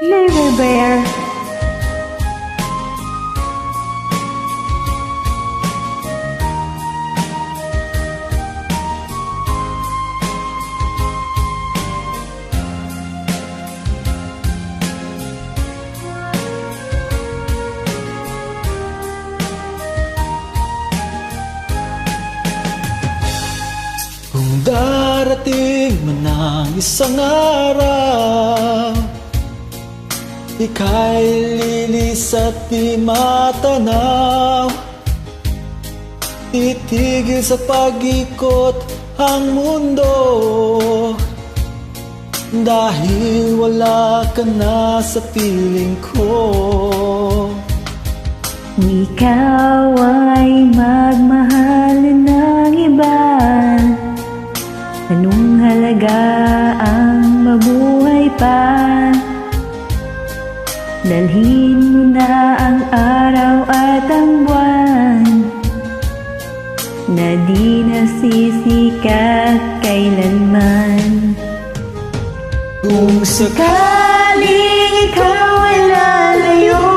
Little Bear. Kung darating man ang isang araw, ika'y lilis at di matanaw. Titigil sa pag-ikot ang mundo, dahil wala ka na sa piling ko. Ikaw ay magmahal ng iba. Anong halaga ang mabuhay pa? Dalhin mo na ang araw at ang buwan na di nasisikat kailanman. Kung Sakaling ikaw ay lalayo,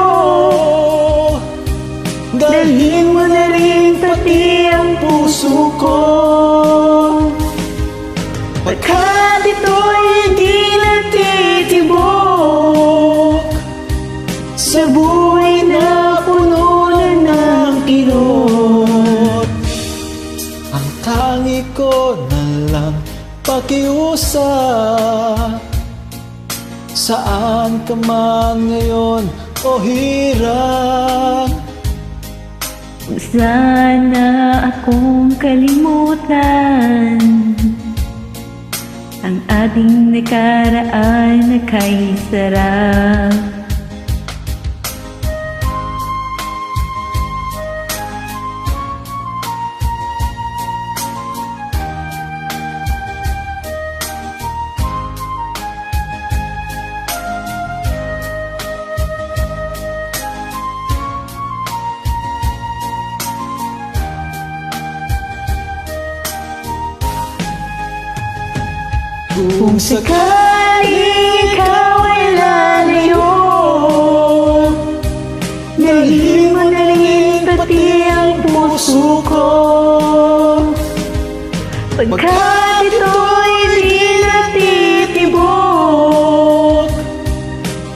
dalhin mo na rin pati ang puso ko. Pagkat ito'y di natitibok sa buhay na puno na ng kirot. ang tangi ko na lang pakiusap, saan ka man ngayon o hirap. Kung sana akong kalimutan ang ating nakaraan na kay sarap. Kung Sakaling ikaw ay lalayo, dalhin mo na rin pati ang puso ko. Pagkat ito'y di natitibok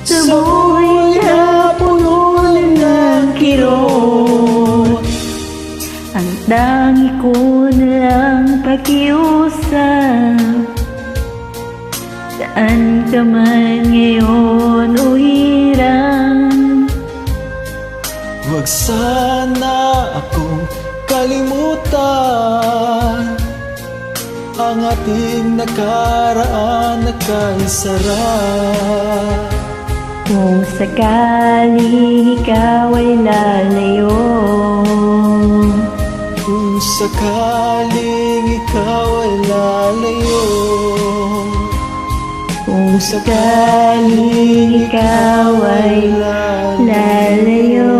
sa buhay na puno ng kirot. Ang tangi ko na lang pakiusap, saan ka man ngayon o hirang. huwag sana akong kalimutan ang ating nakaraan na kay sarap. Kung sakaling ikaw ay lalayo, Kung sakaling ikaw ay lalayo, kung sakaling ikaw ay lalayo.